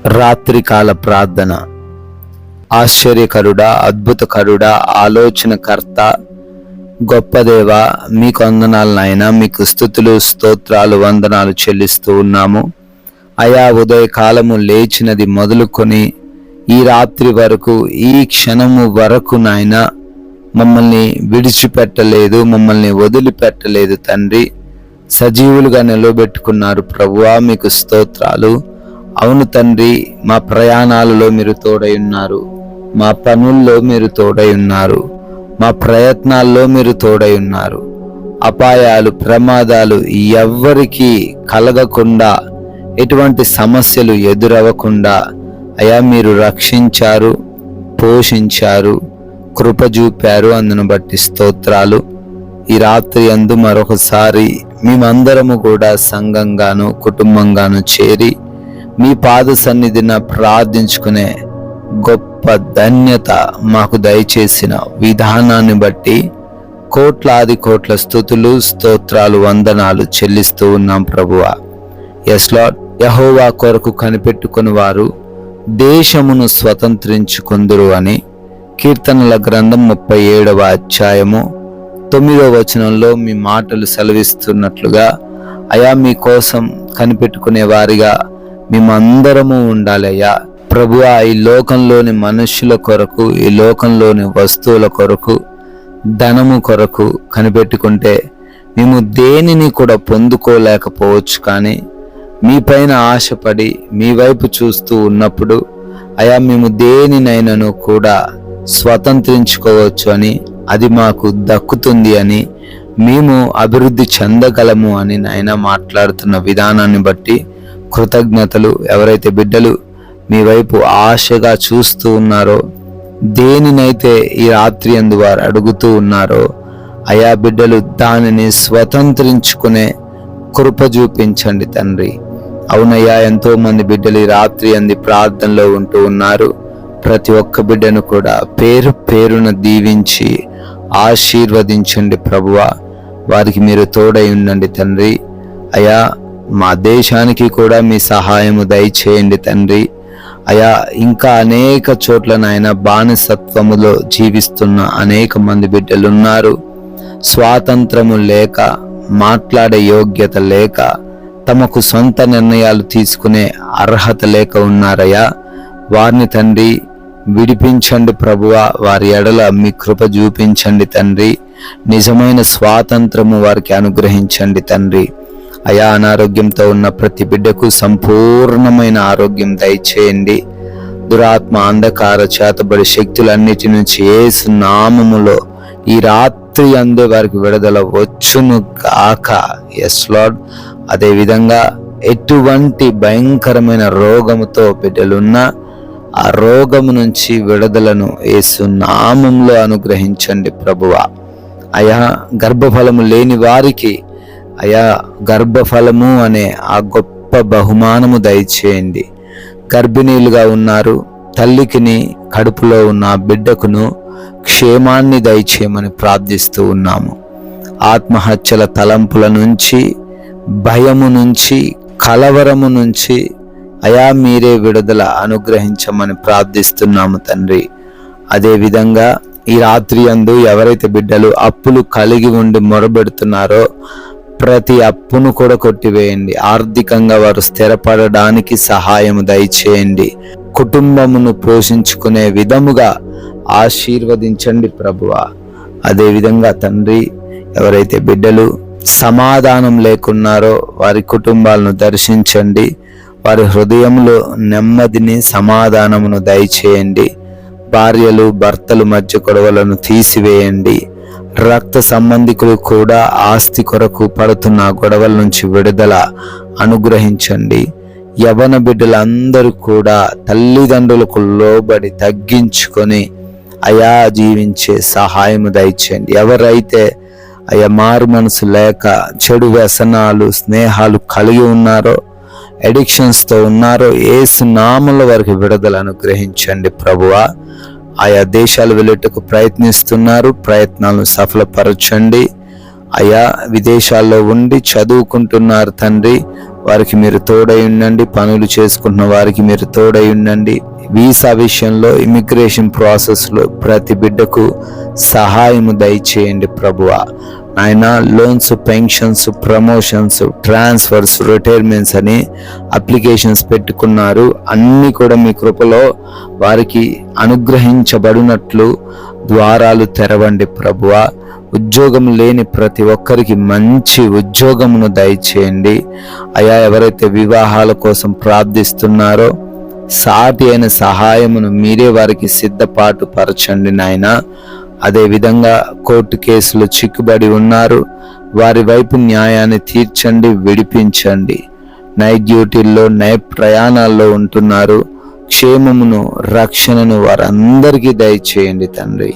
రాత్రికాల ప్రార్థన. ఆశ్చర్యకరుడా, అద్భుతకరుడా, ఆలోచనకర్త, గొప్ప దేవ, మీకు వందనాలు నాయనా. మీకు స్తుతులు, స్తోత్రాలు, వందనాలు చెల్లిస్తూ ఉన్నాము అయా. ఉదయకాలము లేచినది మొదలుకొని ఈ రాత్రి వరకు, ఈ క్షణము వరకు నాయనా మమ్మల్ని విడిచిపెట్టలేదు, మమ్మల్ని వదిలిపెట్టలేదు తండ్రి. సజీవులుగా నిలబెట్టుకున్నారు ప్రభువా, మీకు స్తోత్రాలు. అవును తండ్రి, మా ప్రయాణాలలో మీరు తోడై ఉన్నారు, మా పనుల్లో మీరు తోడై ఉన్నారు, మా ప్రయత్నాల్లో మీరు తోడై ఉన్నారు. అపాయాలు, ప్రమాదాలు ఎవ్వరికీ కలగకుండా, ఎటువంటి సమస్యలు ఎదురవ్వకుండా అయా మీరు రక్షించారు, పోషించారు, కృప చూపారు. అందును బట్టి స్తోత్రాలు. ఈ రాత్రి అందు మరొకసారి మేమందరము కూడా సంఘంగాను కుటుంబంగాను చేరి మీ పాద సన్నిధిన ప్రార్థించుకునే గొప్ప ధన్యత మాకు దయచేసిన విధానాన్ని బట్టి కోట్లాది కోట్ల స్తుతులు, స్తోత్రాలు, వందనాలు చెల్లిస్తూ ఉన్నాం ప్రభువా. Yes lord. యెహోవా కొరకు కనిపెట్టుకుని వారు దేశమును స్వతంత్రించుకొందురు అని కీర్తనల గ్రంథం 37వ అధ్యాయము 9వ వచనంలో మీ మాటలు సెలవిస్తున్నట్లుగా అయా మీకోసం కనిపెట్టుకునే వారిగా మేమందరము ఉండాలయ్యా ప్రభువా. ఈ లోకంలోని మనుష్యుల కొరకు, ఈ లోకంలోని వస్తువుల కొరకు, ధనము కొరకు కనిపెట్టుకుంటే మేము దేనిని కూడా పొందుకోలేకపోవచ్చు. కానీ మీ పైన ఆశపడి మీ వైపు చూస్తూ ఉన్నప్పుడు అయా మేము దేనినైనాను కూడా స్వతంత్రించుకోవచ్చు అని, అది మాకు దక్కుతుంది అని, మేము అభివృద్ధి చెందగలము అని నాయన మాట్లాడుతున్న విధానాన్ని బట్టి కృతజ్ఞతలు. ఎవరైతే బిడ్డలు మీ వైపు ఆశగా చూస్తూ ఉన్నారో, దేనినైతే ఈ రాత్రి అందు వారు అడుగుతూ ఉన్నారో అయా బిడ్డలు దానిని స్వతంత్రించుకునే కృప చూపించండి తండ్రి. అవునయ్యా, ఎంతో మంది బిడ్డలు ఈ రాత్రి అంది ప్రార్థనలో ఉంటూ ఉన్నారు. ప్రతి ఒక్క బిడ్డను కూడా పేరు పేరున దీవించి ఆశీర్వదించండి ప్రభువా. వారికి మీరు తోడై ఉండండి తండ్రి. అయా మా దేశానికి కూడా మీ సహాయము దయచేయండి తండ్రి. అయా ఇంకా అనేక చోట్ల నాయన బానిసత్వములో జీవిస్తున్న అనేక మంది బిడ్డలున్నారు. స్వాతంత్రము లేక, మాట్లాడే యోగ్యత లేక, తమకు సొంత నిర్ణయాలు తీసుకునే అర్హత లేక ఉన్నారయ్యా. వారిని తండ్రి విడిపించండి ప్రభువా. వారి ఎడల మీ కృప చూపించండి తండ్రి. నిజమైన స్వాతంత్రము వారికి అనుగ్రహించండి తండ్రి. అయా అనారోగ్యంతో ఉన్న ప్రతి బిడ్డకు సంపూర్ణమైన ఆరోగ్యం దయచేయండి. దురాత్మ, అంధకార, చేతబడి శక్తులన్నిటి నుంచి యేసు నామములో ఈ రాత్రి అందే వారికి విడుదల వచ్చును గాక. Yes lord. అదే విధంగా ఎటువంటి భయంకరమైన రోగముతో బిడ్డలున్నా ఆ రోగము నుంచి విడుదలను యేసు నామములో అనుగ్రహించండి ప్రభువా. అయా గర్భఫలము లేని వారికి అయా గర్భఫలము అనే ఆ గొప్ప బహుమానము దయచేయండి. గర్భిణీలుగా ఉన్నారు, తల్లికిని కడుపులో ఉన్న బిడ్డకును క్షేమాన్ని దయచేయమని ప్రార్థిస్తూ ఉన్నాము. ఆత్మహత్యల తలంపుల నుంచి, భయము నుంచి, కలవరము నుంచి అయా మీరే విడుదల అనుగ్రహించమని ప్రార్థిస్తున్నాము తండ్రి. అదే విధంగా ఈ రాత్రి అందు ఎవరైతే బిడ్డలు అప్పులు కలిగి ఉండి మొరబెడుతున్నారో ప్రతి అప్పును కూడా కొట్టివేయండి. ఆర్థికంగా వారు స్థిరపడడానికి సహాయము దయచేయండి. కుటుంబమును పోషించుకునే విధముగా ఆశీర్వదించండి ప్రభువా. అదే విధంగా తండ్రి, ఎవరైతే బిడ్డలు సమాధానం లేకున్నారో వారి కుటుంబాలను దర్శించండి. వారి హృదయంలో నెమ్మదిని, సమాధానమును దయచేయండి. భార్యలు భర్తలు మధ్య గొడవలను తీసివేయండి. రక్త సంబంధికులు కూడా ఆస్తి కొరకు పడుతున్న గొడవల నుంచి విడుదల అనుగ్రహించండి. యవన బిడ్డలందరూ కూడా తల్లిదండ్రులకు లోబడి తగ్గించుకొని అయా జీవించే సహాయము దయచేయండి. ఎవరైతే అయా మారు మనసు లేక చెడు వ్యసనాలు, స్నేహాలు కలిగి ఉన్నారో, అడిక్షన్స్తో ఉన్నారో యేసు నామములో వారికి విడుదల అనుగ్రహించండి ప్రభువా. ఆయా దేశాలు వెళ్ళేటకు ప్రయత్నిస్తున్నారు, ప్రయత్నాలను సఫలపరచండి. అయా విదేశాల్లో ఉండి చదువుకుంటున్నారు తండ్రి, వారికి మీరు తోడై ఉండండి. పనులు చేసుకుంటున్న వారికి మీరు తోడై ఉండండి. వీసా విషయంలో, ఇమిగ్రేషన్ ప్రాసెస్లో ప్రతి బిడ్డకు సహాయము దయచేయండి ప్రభువా. ఆయన loans, pensions, promotions, transfers, retirements అని అప్లికేషన్స్ పెట్టుకున్నారు. అన్నీ కూడా మీ కృపలో వారికి అనుగ్రహించబడినట్లు ద్వారాలు తెరవండి ప్రభువా. ఉద్యోగం లేని ప్రతి ఒక్కరికి మంచి ఉద్యోగమును దయచేయండి అయా. ఎవరైతే వివాహాల కోసం ప్రార్థిస్తున్నారో సాటి అయిన సహాయమును మీరే వారికి సిద్ధపాటు పరచండి నాయన. అదేవిధంగా కోర్టు కేసులు చిక్కుబడి ఉన్నారు, వారి వైపు న్యాయాన్ని తీర్చండి, విడిపించండి. నైట్ డ్యూటీల్లో, నైట్ ప్రయాణాల్లో ఉంటున్నారు, క్షేమమును, రక్షణను వారందరికీ దయచేయండి తండ్రి.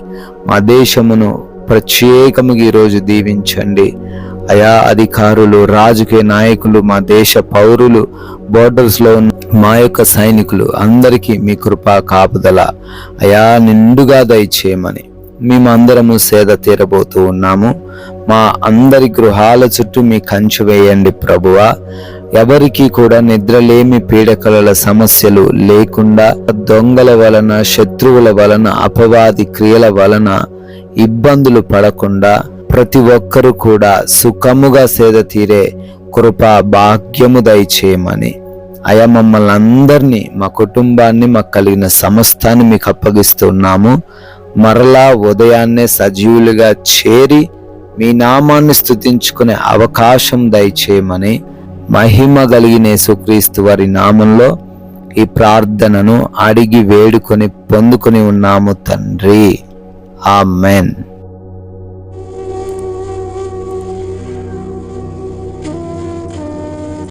మా దేశమును ప్రత్యేకముగా ఈరోజు దీవించండి అయా. అధికారులు, రాజకీయ నాయకులు, మా దేశ పౌరులు, బోర్డర్స్లో ఉన్న మా యొక్క సైనికులు అందరికీ మీ కృపా కాపుదల అయా నిండుగా దయచేయమని మేమందరము సేద తీరబోతూ ఉన్నాము. మా అందరి గృహాల చుట్టూ మీ కంచె వేయండి ప్రభువా. ఎవరికి కూడా నిద్రలేమి, పీడకలల సమస్యలు లేకుండా, దొంగల వలన, శత్రువుల వలన, అపవాది క్రియల వలన ఇబ్బందులు పడకుండా ప్రతి ఒక్కరూ కూడా సుఖముగా సేద తీరే కృపా భాగ్యము దయచేయమని అయా. మమ్మల్ని అందరినీ, మా కుటుంబాన్ని, మాకు కలిగిన సమస్తాన్ని మీకు అప్పగిస్తున్నాము. మరలా ఉదయాన్నే సజీవులుగా చేరి మీ నామాన్ని స్తుతించుకునే అవకాశం దయచేయమని మహిమ కలిగిన యేసుక్రీస్తు వారి నామంలో ఈ ప్రార్థనను అడిగి వేడుకొని పొందుకొని ఉన్నాము తండ్రి. ఆమెన్.